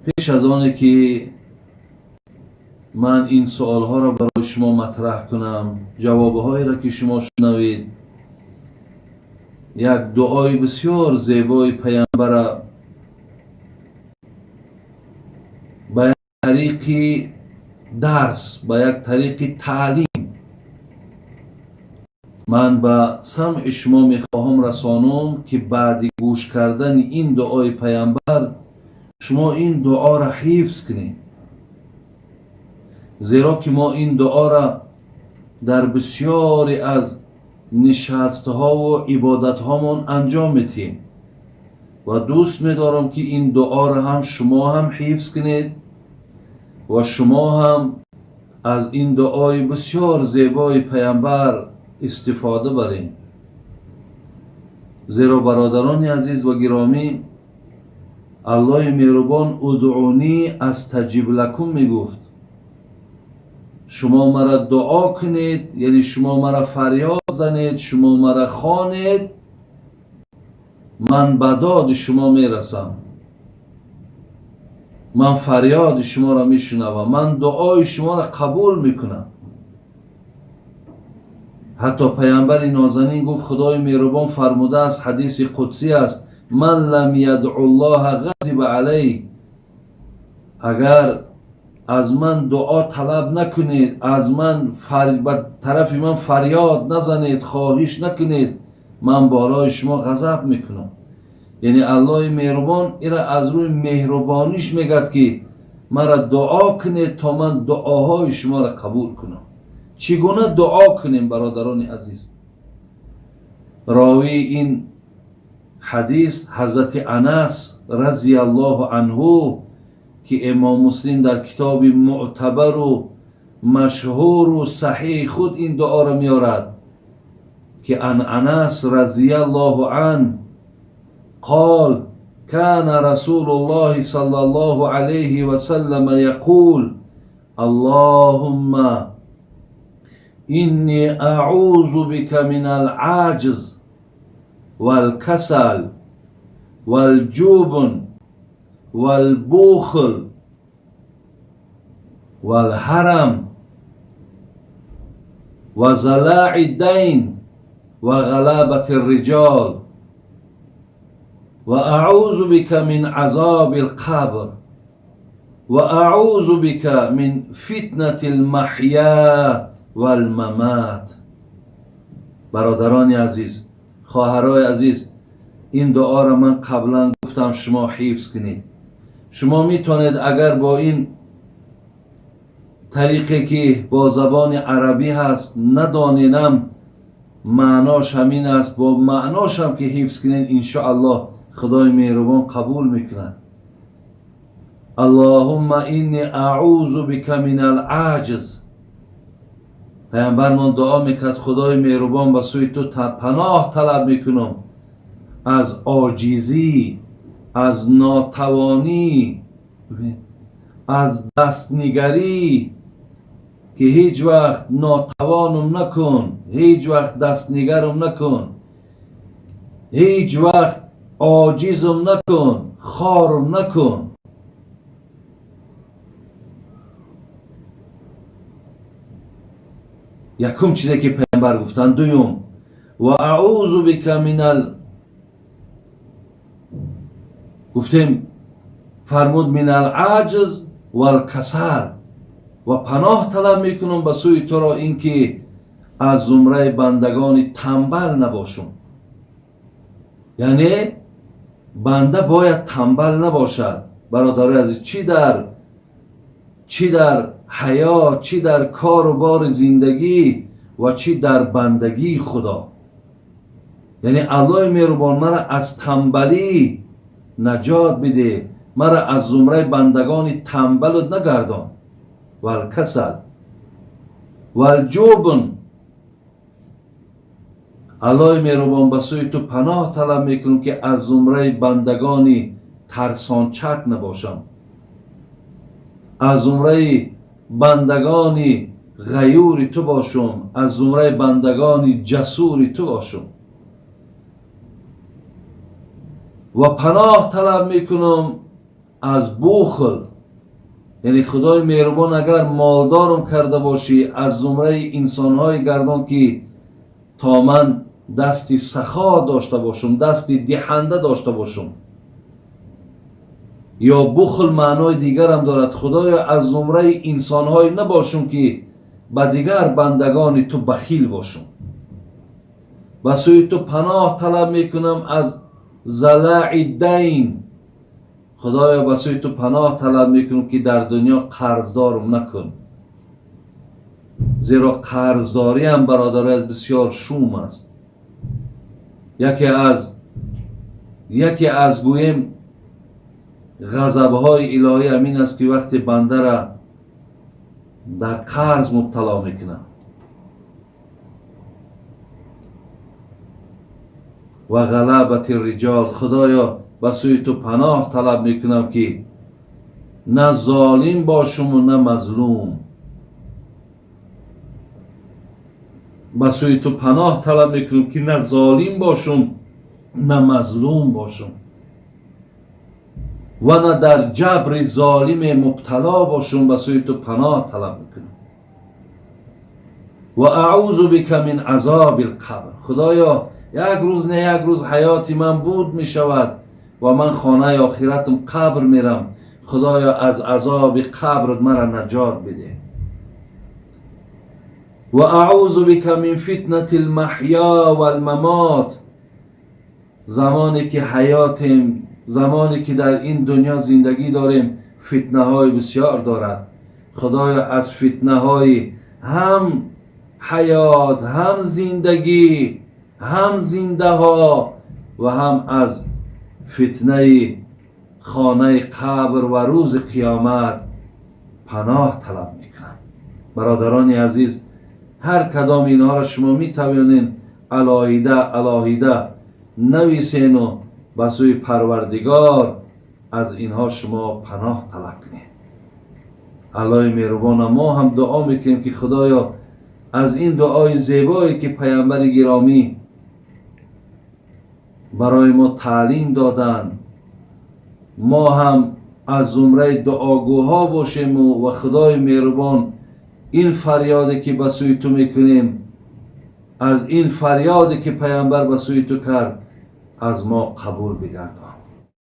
پیش از آنه که من این سوال ها را برای شما مطرح کنم، جوابهایی را که شما شنوید، یک دعای بسیار زیبای پیامبر با یک طریق درس، با یک طریق تعلیم من به سمع شما میخواهم رسانم که بعد گوش کردن این دعای پیامبر شما این دعا را حفظ کنید، زیرا که ما این دعا را در بسیاری از نشستها و عبادت هامون انجام میدیم و دوست می‌دارم که این دعا را هم شما هم حفظ کنید و شما هم از این دعای بسیار زیبای پیامبر استفاده برید. زیرا برادران عزیز و گرامی، الله مهربان ادعونی استجب لکم میگفت، شما مرا دعا کنید، یعنی شما مرا فریاد زنید، شما مرا خوانید، من به داد شما میرسم، من فریاد شما را میشنوم، من دعای شما را قبول میکنم. حتی پیامبر نازنین گفت، خدای مهربان فرموده است، حدیث قدسی است، من لم یدع الله غضب علیه، اگر از من دعا طلب نکنید، از من به طرف من فریاد نزنید، خواهش نکنید، من بالای شما غضب میکنم. یعنی الله مهربان ایرا از روی مهربانیش میگد که مرا دعا کنید تا من دعاهای شما را قبول کنم. چگونه دعا کنیم برادران عزیز؟ راوی این حدیث حضرت انس رضی الله عنه که امام مسلم در کتاب معتبر و مشهور و صحیح خود این دعا را میارد که انس رضی الله عنه قال كان رسول الله صلى الله عليه وسلم يقول اللهم إني أعوذ بك من العجز والكسل والجبن والبخل والحرم وزلاع الدين وغلابة الرجال وأعوذ بك من عذاب القبر وأعوذ بك من فتنة المحيا والممات. برادران عزیز، خواهرای عزیز، این دعا را من قبلا گفتم شما حفظ کنید. شما میتونید اگر با این طریقی که با زبان عربی هست ندانینم معناش همین است، با معناش هم که حفظ کنید انشاءالله خدای مهربان قبول میکنه. اللهم اینی اعوذ بک من العجز. پیامبر من دعا میکرد، خدای مهربان به سوی تو پناه طلب میکنم از عاجزی، از ناتوانی، از دستنگری، که هیچ وقت ناتوانم نکن، هیچ وقت دستنگرم نکن، هیچ وقت عاجزم نکن، خارم نکن. یکم چیزی که پیامبر گفتن. دوم و اعوذ بک من گفتیم فرمود من العجز والکسل، و پناه طلب میکنم به سوی تو را اینکه از زمره بندگان تنبل نباشم. یعنی بنده باید تنبل نباشد. برادر عزیز، چی در حیات، چی در کار و بار زندگی و چی در بندگی خدا. یعنی الله مهربان مرا از تنبلی نجات بده، مرا از زمره بندگان تنبل نگردان. والکسل والجبن، الله مهربان به سوی تو پناه طلب میکنم که از زمره بندگان ترسانچک نباشم، از زمره بندگان غیور تو باشم، از زمره بندگان جسور تو باشم. و پناه طلب میکنم از بخل، یعنی خدای مهربان اگر مالدارم کرده باشی از زمره انسانهای گردان که تا من دستی سخا داشته باشم، دستی دهنده داشته باشم، یا بخل معنای دیگر هم دارد، خدایا از زمره انسانهای نباشم که به دیگر بندگان تو بخیل باشم. و سوی تو پناه طلب میکنم از زلع دین، خدایا به سوی تو پناه طلب میکنم که در دنیا قرضدارم نکن، زیرا قرضداری هم برادر از بسیار شوم است. یکی از گویم غضب‌های الهی امین است که وقتی بنده را در قرض مبتلا میکنه. و غلبت الرجال، خدایا به سوی تو پناه طلب میکنم که نه ظالم باشم و نه مظلوم. به سوی تو پناه طلب میکنم که نه ظالم باشم نه مظلوم باشم و نه در جبر ظالم مبتلا باشم. به سوی تو پناه طلب میکنم. و اعوذ بک من عذاب القبر، خدایا یک روز نه یک روز حیات من بود می شود و من خانه آخرتم قبر میرم. خدایا از عذاب قبر مرا نجات بده. و اعوذ بک من فتنة المحیا و الممات، زمانی که حیاتیم، زمانی که در این دنیا زندگی داریم فتنه های بسیار دارد. خدایا از فتنه های هم حیات، هم زندگی، هم زنده ها و هم از فتنه خانه قبر و روز قیامت پناه طلب میکنم. برادران عزیز، هر کدام اینها را شما می توانید علاهیده نویسین و به سوی پروردگار از اینها شما پناه طلب کنید. الله مهربان، ما هم دعا میکنیم که خدایا از این دعای زیبایی که پیامبر گرامی برای ما تعلیم دادن ما هم از زمره دعاگوها باشیم و خدای مهربان این فریادی که به سوی تو میکنیم، از این فریادی که پیامبر به سوی تو کرد از ما قبول بگردان.